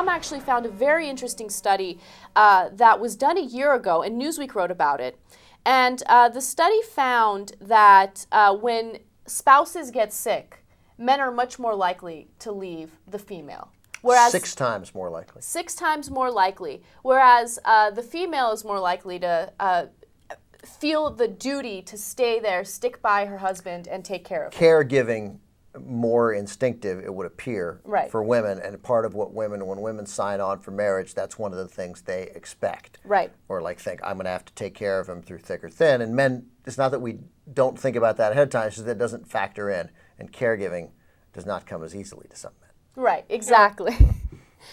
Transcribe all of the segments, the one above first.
Tom actually found a very interesting study that was done a year ago, and Newsweek wrote about it. And the study found that when spouses get sick, men are much more likely to leave the female. Whereas 6 times more likely. 6 times more likely. Whereas the female is more likely to feel the duty to stay there, stick by her husband, and take care of him. Caregiving, more instinctive, it would appear, right. for women. And part of what when women sign on for marriage, that's one of the things they expect. Right. Or like think, I'm going to have to take care of him through thick or thin. And men, it's not that we don't think about that ahead of time, it's just that it doesn't factor in. And caregiving does not come as easily to some men. Right, exactly.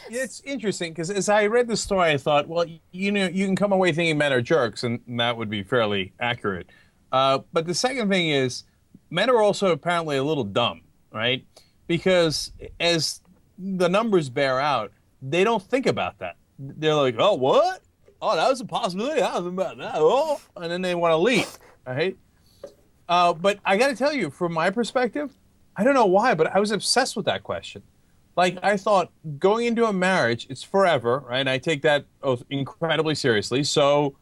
It's interesting because as I read the story, I thought, well, you know, you can come away thinking men are jerks, and that would be fairly accurate. But the second thing is, men are also apparently a little dumb, right? Because as the numbers bear out, they don't think about that. They're like, oh, what? Oh, that was a possibility. I was about that. Oh, and then they want to leave, right? But I got to tell you, from my perspective, I don't know why, but I was obsessed with that question. Like, I thought going into a marriage, it's forever, right? I take that oath incredibly seriously. So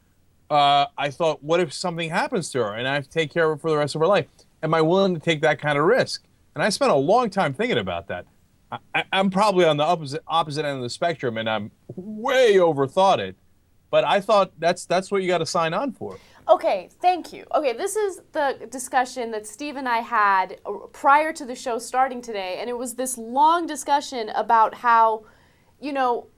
I thought, what if something happens to her and I have to take care of her for the rest of her life? Am I willing to take that kind of risk? And I spent a long time thinking about that. I'm probably on the opposite end of the spectrum, and I'm way overthought it. But I thought that's what you got to sign on for. Okay, thank you. Okay, this is the discussion that Steve and I had prior to the show starting today, and it was this long discussion about how, you know,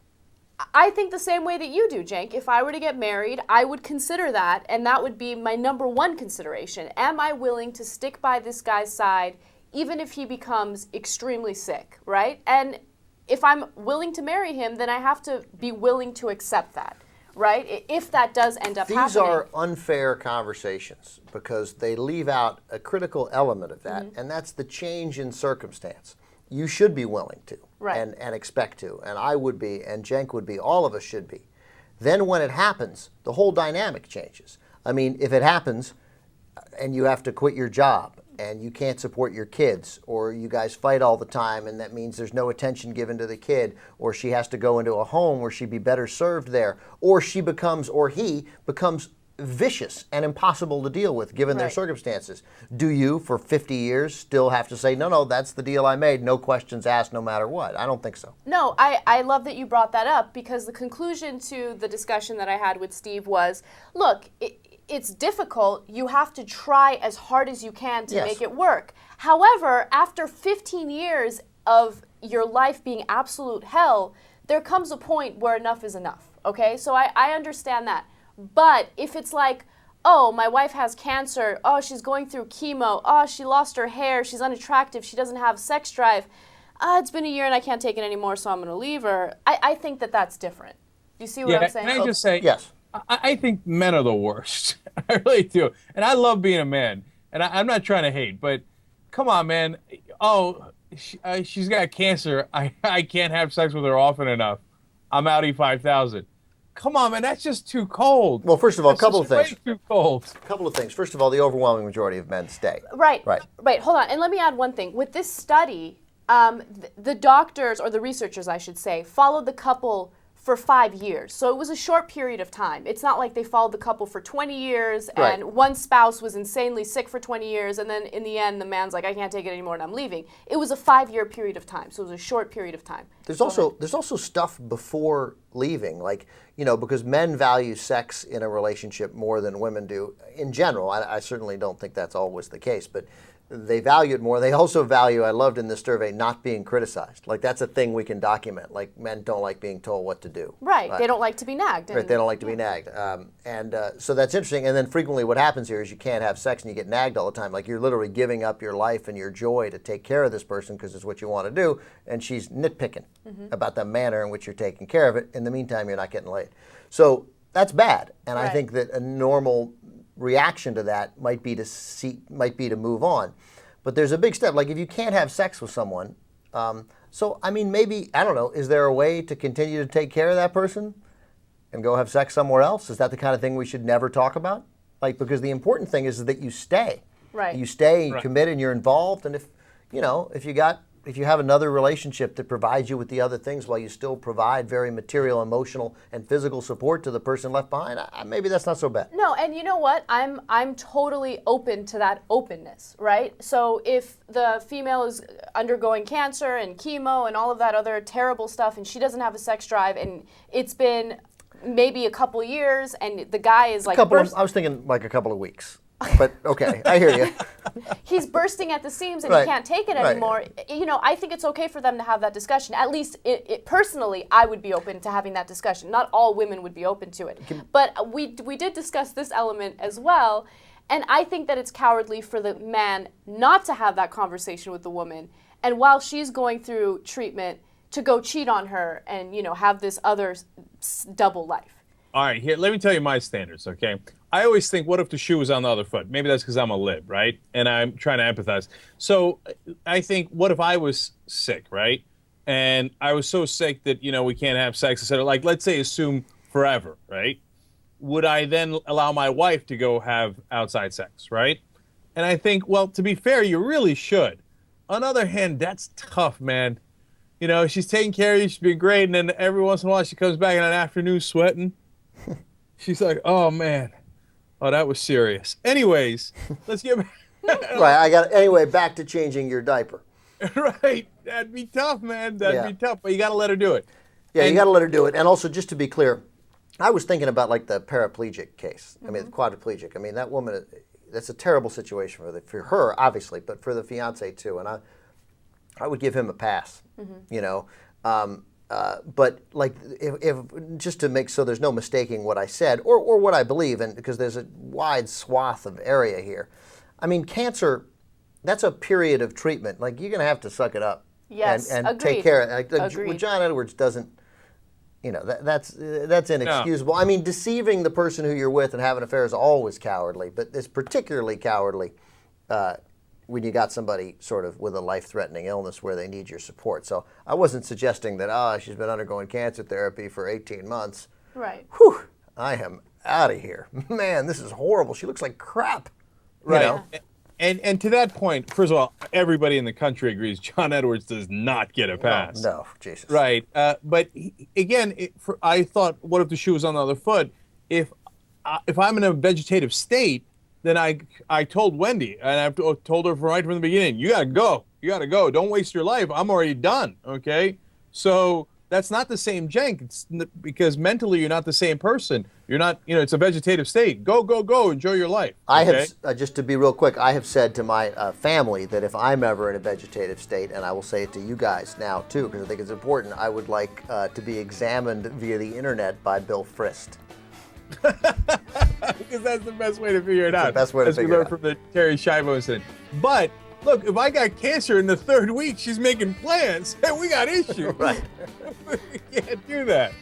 I think the same way that you do, Cenk. If I were to get married, I would consider that, and that would be my number one consideration. Am I willing to stick by this guy's side even if he becomes extremely sick, right? And if I'm willing to marry him, then I have to be willing to accept that. Right? If that does end up happening. These are unfair conversations because they leave out a critical element of that, and that's the change in circumstance. You should be willing to, right. and expect to, and I would be, and Cenk would be, all of us should be. Then when it happens, the whole dynamic changes. I mean, if it happens and you have to quit your job and you can't support your kids, or you guys fight all the time and that means there's no attention given to the kid, or she has to go into a home where she'd be better served there, or she becomes, or he becomes vicious and impossible to deal with given their circumstances. Do you, for 50 years, still have to say, no, that's the deal I made, no questions asked, no matter what? I don't think so. No, I love that you brought that up, because the conclusion to the discussion that I had with Steve was, look, it's difficult. You have to try as hard as you can to make it work. However, after 15 years of your life being absolute hell, there comes a point where enough is enough, okay? So I understand that. But if it's like, oh, my wife has cancer, oh, she's going through chemo, oh, she lost her hair, she's unattractive, she doesn't have sex drive, it's been a year and I can't take it anymore, so I'm going to leave her. I think that that's different. Do you see what I'm saying? Can I just say, yes. I think men are the worst. I really do. And I love being a man. And I'm not trying to hate, but come on, man. Oh, she's got cancer. I can't have sex with her often enough. I'm outie 5,000. Come on, man. That's just too cold. Well, first of all, a couple of things. Way too cold. A couple of things. First of all, the overwhelming majority of men stay. Right. Hold on. And let me add one thing. With this study, the doctors, or the researchers, I should say, followed the couple for 5 years. So it was a short period of time. It's not like they followed the couple for 20 years and one spouse was insanely sick for 20 years and then in the end the man's like, I can't take it anymore and I'm leaving. It was a 5-year period of time. So it was a short period of time. There's also stuff before leaving, like, you know, because men value sex in a relationship more than women do in general. I certainly don't think that's always the case, but they value it more. They also value, I loved in this survey, not being criticized. Like, that's a thing we can document. Like, men don't like being told what to do. Right. They don't like to be nagged. Right. They don't like to be nagged. So that's interesting. And then frequently what happens here is you can't have sex and you get nagged all the time. Like, you're literally giving up your life and your joy to take care of this person because it's what you want to do. And she's nitpicking about the manner in which you're taking care of it. In the meantime, you're not getting laid. So that's bad. And I think that a normal reaction to that might be to move on. But there's a big step. Like, if you can't have sex with someone, so I mean, maybe, I don't know, is there a way to continue to take care of that person and go have sex somewhere else? Is that the kind of thing we should never talk about? Like, because the important thing is that you stay. Right. You stay, you commit, and you're involved. And if you got if you have another relationship that provides you with the other things while you still provide very material, emotional, and physical support to the person left behind, maybe that's not so bad. No, and you know what? I'm totally open to that openness, right? So if the female is undergoing cancer and chemo and all of that other terrible stuff, and she doesn't have a sex drive, and it's been maybe a couple years, and the guy is like I was thinking like a couple of weeks. But okay, I hear you. He's bursting at the seams and he can't take it anymore. You know, I think it's okay for them to have that discussion. At least, personally, I would be open to having that discussion. Not all women would be open to it. But we did discuss this element as well. And I think that it's cowardly for the man not to have that conversation with the woman. And while she's going through treatment, to go cheat on her and, you know, have this other double life. All right, here, let me tell you my standards, okay? I always think, what if the shoe was on the other foot? Maybe that's because I'm a lib, right? And I'm trying to empathize. So I think, what if I was sick, right? And I was so sick that, you know, we can't have sex, etc. Like, let's say, assume forever, right? Would I then allow my wife to go have outside sex, right? And I think, well, to be fair, you really should. On the other hand, that's tough, man. You know, she's taking care of you, she's been great, and then every once in a while she comes back in an afternoon sweating. She's like, oh, man. Oh, that was serious. Anyways, let's get back. Anyway, back to changing your diaper. Right. That'd be tough, man. That'd be tough, but you got to let her do it. Yeah, you got to let her do it. And also, just to be clear, I was thinking about like the paraplegic case. I mean, the quadriplegic. I mean, that woman, that's a terrible situation for her, obviously, but for the fiance too. And I would give him a pass, you know. But like, if just to make so there's no mistaking what I said or what I believe, and because there's a wide swath of area here. I mean, cancer, that's a period of treatment. Like, you're going to have to suck it up. Yes, and agreed. take care of it. Like, Agreed. John Edwards doesn't, you know, that's inexcusable. No. I mean, deceiving the person who you're with and having an affair is always cowardly, but it's particularly cowardly when you got somebody sort of with a life-threatening illness where they need your support. So I wasn't suggesting that, she's been undergoing cancer therapy for 18 months. Right. Whew, I am out of here. Man, this is horrible. She looks like crap. Right. You know? And to that point, first of all, everybody in the country agrees John Edwards does not get a pass. No, Jesus. Right. But again, I thought, what if the shoe was on the other foot? If I'm in a vegetative state, then I told Wendy, and I've told her right from the beginning, you got to go. You got to go. Don't waste your life. I'm already done, okay? So that's not the same jank. It's because mentally you're not the same person. You're not, you know, it's a vegetative state. Go, go, go. Enjoy your life. Okay? I have, just to be real quick, I have said to my family that if I'm ever in a vegetative state, and I will say it to you guys now too, because I think it's important, I would like to be examined via the internet by Bill Frist. Because that's the best way to figure it out. The best way to figure it out. As we learned from the Terry Schiavo incident. But look, if I got cancer in the third week, she's making plans, and we got issues. Right. We can't do that.